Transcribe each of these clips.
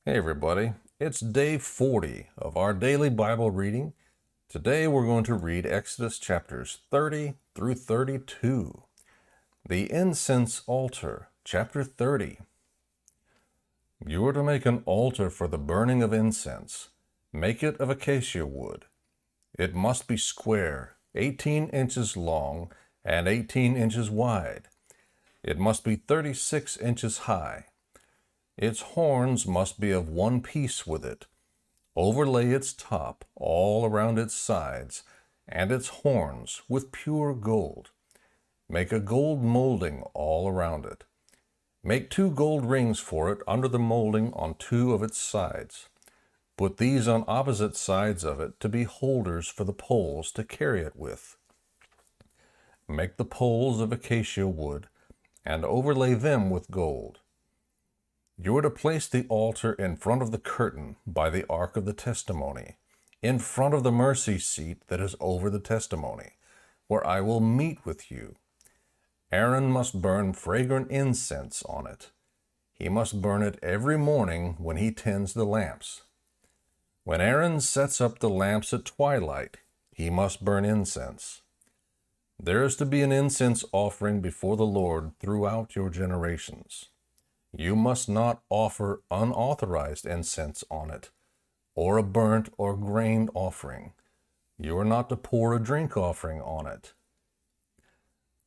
Hey everybody, it's day 40 of our daily Bible reading. Today we're going to read Exodus chapters 30 through 32. The Incense Altar, chapter 30. You are to make an altar for the burning of incense. Make it of acacia wood. It must be square, 18 inches long and 18 inches wide. It must be 36 inches high. Its horns must be of one piece with it. Overlay its top all around its sides, and its horns with pure gold. Make a gold molding all around it. Make 2 gold rings for it under the molding on 2 of its sides. Put these on opposite sides of it to be holders for the poles to carry it with. Make the poles of acacia wood, and overlay them with gold. You are to place the altar in front of the curtain by the ark of the testimony, in front of the mercy seat that is over the testimony, where I will meet with you. Aaron must burn fragrant incense on it. He must burn it every morning when he tends the lamps. When Aaron sets up the lamps at twilight, he must burn incense. There is to be an incense offering before the Lord throughout your generations. You must not offer unauthorized incense on it, or a burnt or grain offering. You are not to pour a drink offering on it.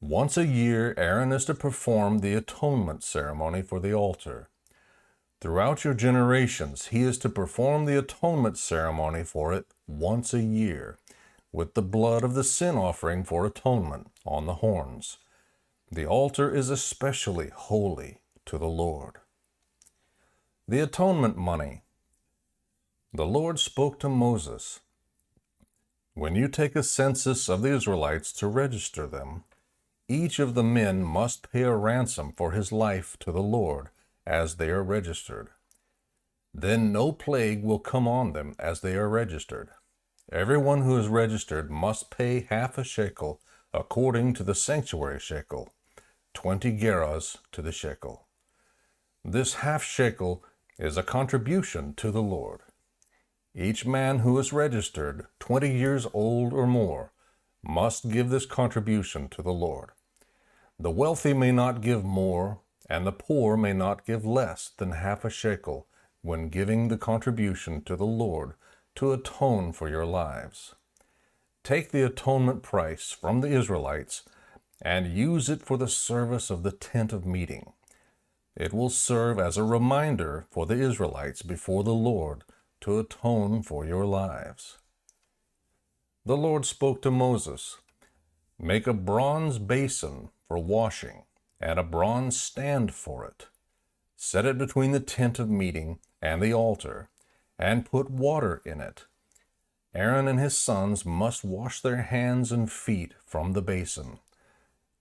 Once a year, Aaron is to perform the atonement ceremony for the altar. Throughout your generations, he is to perform the atonement ceremony for it once a year, with the blood of the sin offering for atonement on the horns. The altar is especially holy to the Lord. The atonement money. The Lord spoke to Moses, "When you take a census of the Israelites to register them, each of the men must pay a ransom for his life to the Lord as they are registered. Then no plague will come on them as they are registered. Everyone who is registered must pay half a shekel according to the sanctuary shekel, 20 gerahs to the shekel. This half shekel is a contribution to the Lord. Each man who is registered, 20 years old or more, must give this contribution to the Lord. The wealthy may not give more, and the poor may not give less than half a shekel when giving the contribution to the Lord to atone for your lives. Take the atonement price from the Israelites and use it for the service of the tent of meeting. It will serve as a reminder for the Israelites before the Lord to atone for your lives." The Lord spoke to Moses, "Make a bronze basin for washing and a bronze stand for it. Set it between the tent of meeting and the altar, and put water in it. Aaron and his sons must wash their hands and feet from the basin.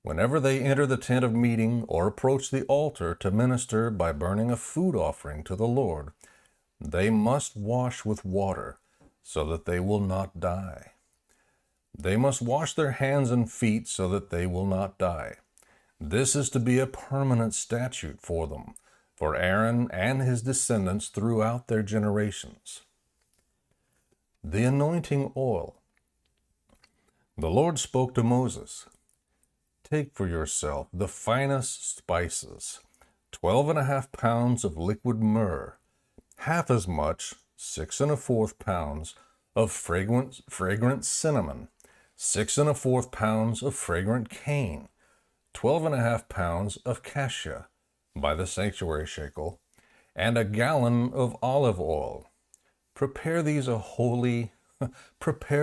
Whenever they enter the tent of meeting or approach the altar to minister by burning a food offering to the Lord, they must wash with water so that they will not die. They must wash their hands and feet so that they will not die. This is to be a permanent statute for them, for Aaron and his descendants throughout their generations." The anointing oil. The Lord spoke to Moses, "Take for yourself the finest spices, 12.5 pounds of liquid myrrh, half as much, 6.25 pounds, of fragrant cinnamon, 6.25 pounds of fragrant cane, 12.5 pounds of cassia by the sanctuary shekel, and a gallon of olive oil. Prepare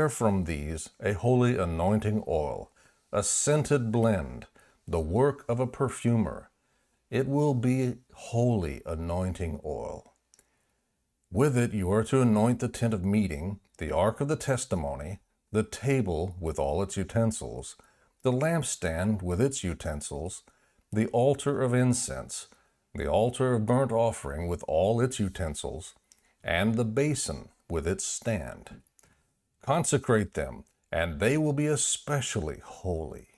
from these a holy anointing oil, a scented blend, the work of a perfumer. It will be holy anointing oil. With it you are to anoint the tent of meeting, the ark of the testimony, the table with all its utensils, the lampstand with its utensils, the altar of incense, the altar of burnt offering with all its utensils, and the basin with its stand. Consecrate them, and they will be especially holy.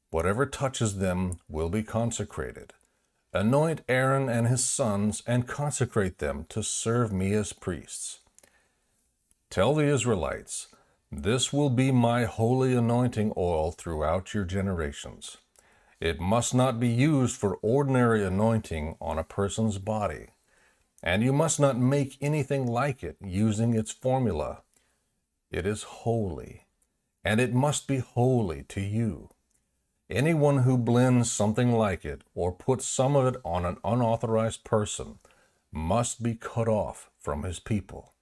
Whatever touches them will be consecrated. Anoint Aaron and his sons and consecrate them to serve me as priests. Tell the Israelites, this will be my holy anointing oil throughout your generations. It must not be used for ordinary anointing on a person's body, and you must not make anything like it using its formula. It is holy, and it must be holy to you. Anyone who blends something like it or puts some of it on an unauthorized person must be cut off from his people.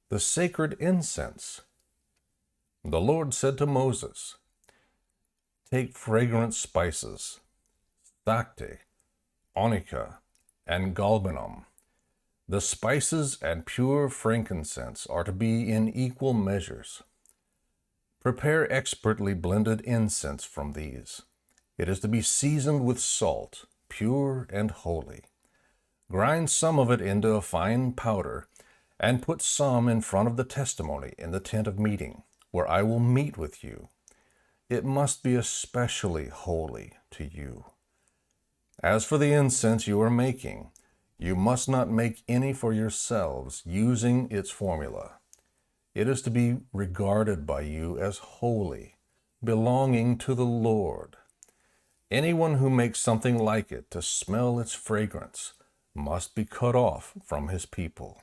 The sacred incense. The Lord said to Moses, take fragrant spices, stacte, onycha, and galbanum. The spices and pure frankincense are to be in equal measures. Prepare expertly blended incense from these. It is to be seasoned with salt, pure and holy. Grind some of it into a fine powder, and put some in front of the testimony in the tent of meeting, where I will meet with you. It must be especially holy to you. As for the incense you are making, you must not make any for yourselves using its formula. It is to be regarded by you as holy, belonging to the Lord. Anyone who makes something like it to smell its fragrance must be cut off from his people.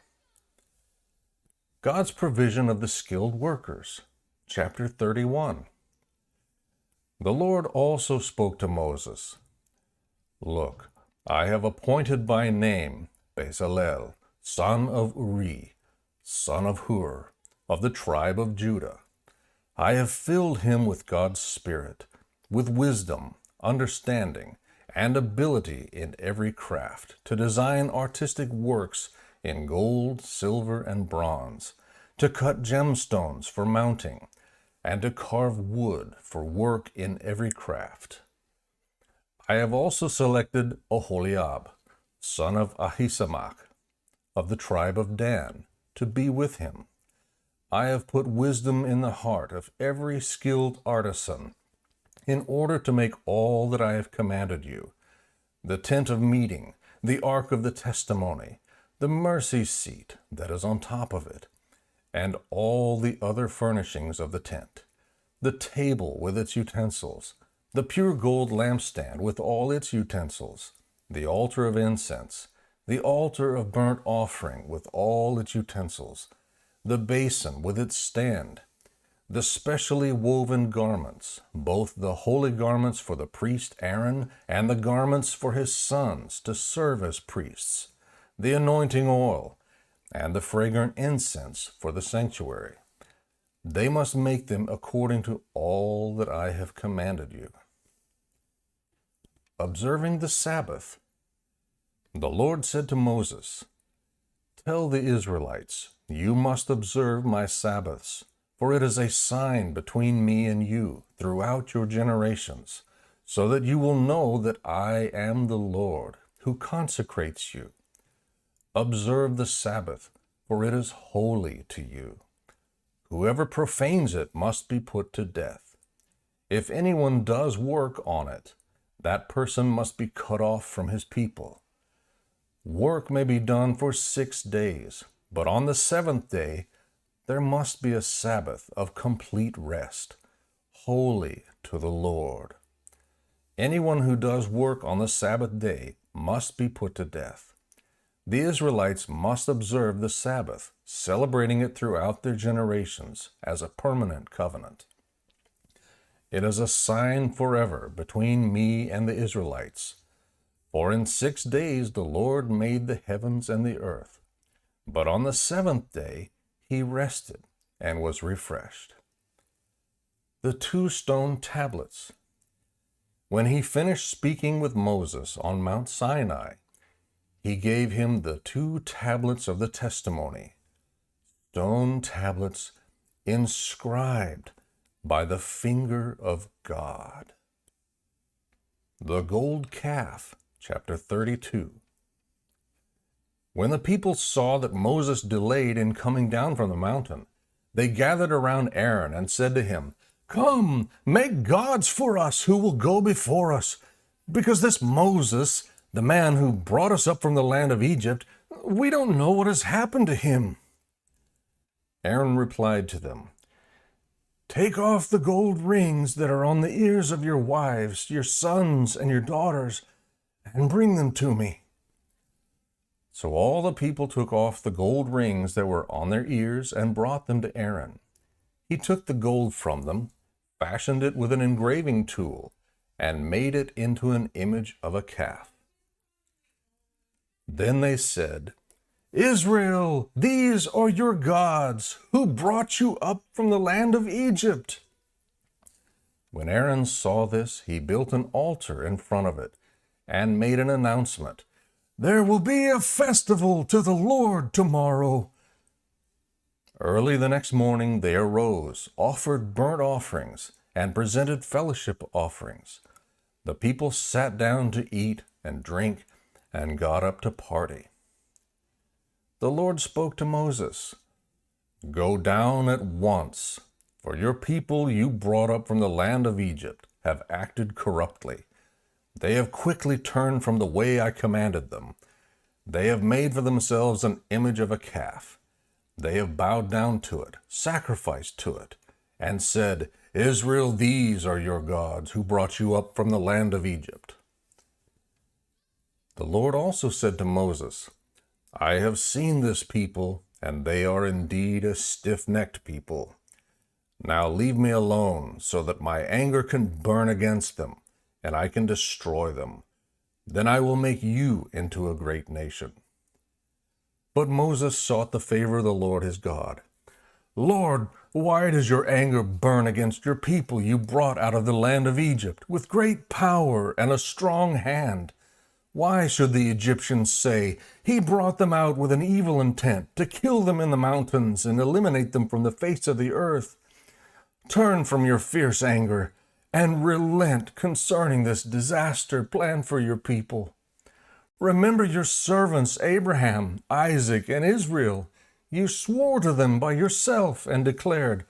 God's provision of the skilled workers. Chapter 31. The Lord also spoke to Moses. Look, I have appointed by name Bezalel, son of Uri, son of Hur, of the tribe of Judah. I have filled him with God's Spirit, with wisdom, understanding, and ability in every craft, to design artistic works in gold, silver, and bronze, to cut gemstones for mounting, and to carve wood for work in every craft. I have also selected Oholiab, son of Ahisamach, of the tribe of Dan, to be with him. I have put wisdom in the heart of every skilled artisan, in order to make all that I have commanded you: the tent of meeting, the ark of the testimony, the mercy seat that is on top of it, and all the other furnishings of the tent, the table with its utensils, the pure gold lampstand with all its utensils, the altar of incense, the altar of burnt offering with all its utensils, the basin with its stand, the specially woven garments, both the holy garments for the priest Aaron and the garments for his sons to serve as priests, the anointing oil, and the fragrant incense for the sanctuary. They must make them according to all that I have commanded you. Observing the Sabbath. The Lord said to Moses, tell the Israelites, you must observe my Sabbaths, for it is a sign between me and you throughout your generations, so that you will know that I am the Lord, who consecrates you. Observe the Sabbath, for it is holy to you. Whoever profanes it must be put to death. If anyone does work on it, that person must be cut off from his people. Work may be done for 6 days, but on the 7th day there must be a Sabbath of complete rest, holy to the Lord. Anyone who does work on the Sabbath day must be put to death. The Israelites must observe the Sabbath, celebrating it throughout their generations as a permanent covenant. It is a sign forever between me and the Israelites. For in 6 days the Lord made the heavens and the earth, but on the 7th day he rested and was refreshed. The 2 stone tablets. When he finished speaking with Moses on Mount Sinai, he gave him the 2 tablets of the testimony, stone tablets inscribed by the finger of God. The gold calf, chapter 32. When the people saw that Moses delayed in coming down from the mountain, they gathered around Aaron and said to him, "Come, make gods for us who will go before us. because this Moses, the man who brought us up from the land of Egypt, we don't know what has happened to him." Aaron replied to them, "Take off the gold rings that are on the ears of your wives, your sons, and your daughters, and bring them to me." So all the people took off the gold rings that were on their ears and brought them to Aaron. He took the gold from them, fashioned it with an engraving tool, and made it into an image of a calf. Then they said, "Israel, these are your gods, who brought you up from the land of Egypt." When Aaron saw this, he built an altar in front of it and made an announcement, "There will be a festival to the Lord tomorrow." Early the next morning they arose, offered burnt offerings, and presented fellowship offerings. The people sat down to eat and drink and got up to party. The Lord spoke to Moses, "Go down at once, for your people you brought up from the land of Egypt have acted corruptly. They have quickly turned from the way I commanded them. They have made for themselves an image of a calf. They have bowed down to it, sacrificed to it, and said, 'Israel, these are your gods who brought you up from the land of Egypt.'" The Lord also said to Moses, "I have seen this people, and they are indeed a stiff-necked people. Now leave me alone, so that my anger can burn against them, and I can destroy them. Then I will make you into a great nation." But Moses sought the favor of the Lord his God. "Lord, why does your anger burn against your people you brought out of the land of Egypt with great power and a strong hand? Why should the Egyptians say, 'He brought them out with an evil intent to kill them in the mountains and eliminate them from the face of the earth'? Turn from your fierce anger and relent concerning this disaster planned for your people. Remember your servants Abraham, Isaac, and Israel. You swore to them by yourself and declared,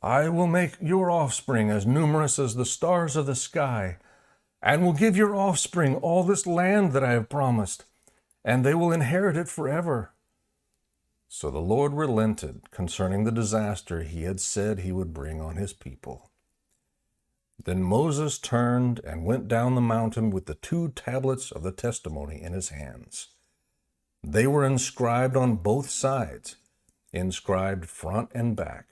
'I will make your offspring as numerous as the stars of the sky, and will give your offspring all this land that I have promised, and they will inherit it forever.' So the Lord relented concerning the disaster he had said he would bring on his people. Then Moses turned and went down the mountain with the 2 tablets of the testimony in his hands. They were inscribed on both sides, inscribed front and back.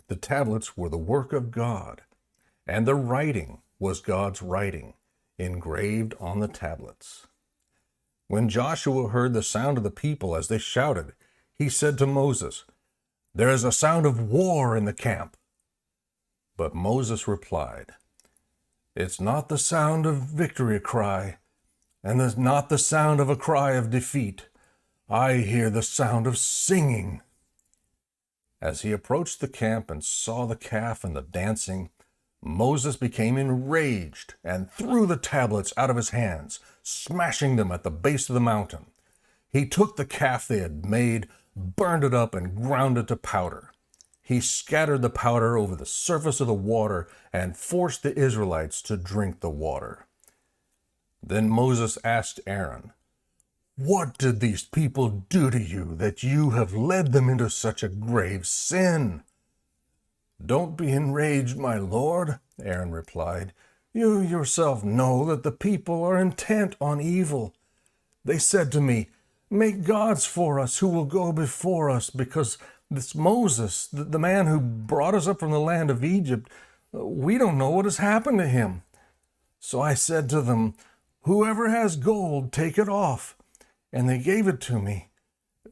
The tablets were the work of God, and the writing was God's writing, engraved on the tablets. When Joshua heard the sound of the people as they shouted, he said to Moses, "There is a sound of war in the camp." But Moses replied, "It's not the sound of victory cry, and it's not the sound of a cry of defeat. I hear the sound of singing." As he approached the camp and saw the calf and the dancing, Moses became enraged and threw the tablets out of his hands, smashing them at the base of the mountain. He took the calf they had made, burned it up, and ground it to powder. He scattered the powder over the surface of the water and forced the Israelites to drink the water. Then Moses asked Aaron, "What did these people do to you that you have led them into such a grave sin?" "Don't be enraged, my lord," Aaron replied. "You yourself know that the people are intent on evil. They said to me, 'Make gods for us who will go before us, because this Moses, the man who brought us up from the land of Egypt, we don't know what has happened to him.' So I said to them, 'Whoever has gold, take it off.' And they gave it to me.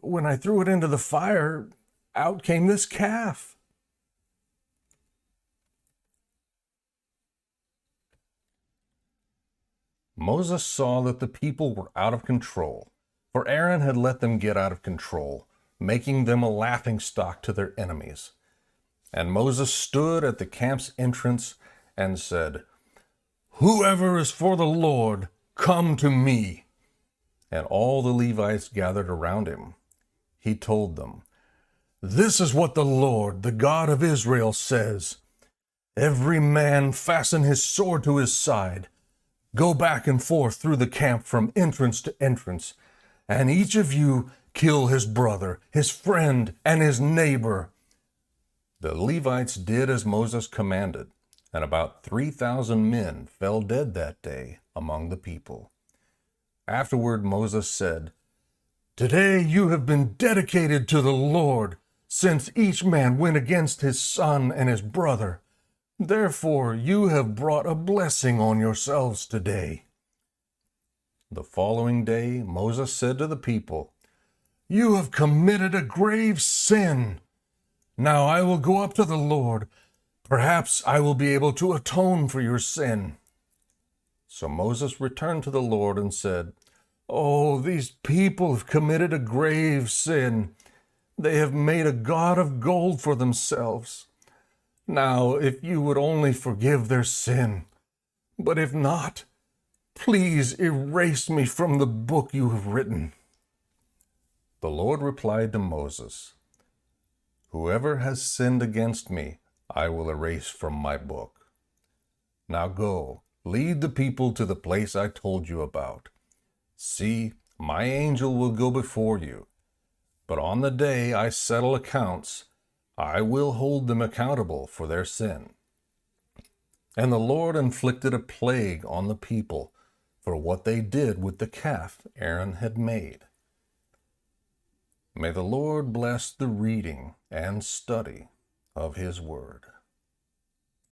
When I threw it into the fire, out came this calf." Moses saw that the people were out of control, for Aaron had let them get out of control, making them a laughingstock to their enemies. And Moses stood at the camp's entrance and said, "Whoever is for the Lord, come to me." And all the Levites gathered around him. He told them, "This is what the Lord, the God of Israel, says. Every man fasten his sword to his side. Go back and forth through the camp from entrance to entrance, and each of you kill his brother, his friend, and his neighbor." The Levites did as Moses commanded, and about 3,000 men fell dead that day among the people. Afterward Moses said, "Today you have been dedicated to the Lord, since each man went against his son and his brother. Therefore you have brought a blessing on yourselves today." The following day Moses said to the people, "You have committed a grave sin. Now I will go up to the Lord. Perhaps I will be able to atone for your sin." So Moses returned to the Lord and said, "Oh, these people have committed a grave sin. They have made a god of gold for themselves. Now, if you would only forgive their sin, but if not, please erase me from the book you have written." The Lord replied to Moses, "Whoever has sinned against me, I will erase from my book. Now go, lead the people to the place I told you about. See, my angel will go before you, but on the day I settle accounts, I will hold them accountable for their sin." And the Lord inflicted a plague on the people for what they did with the calf Aaron had made. May the Lord bless the reading and study of his word.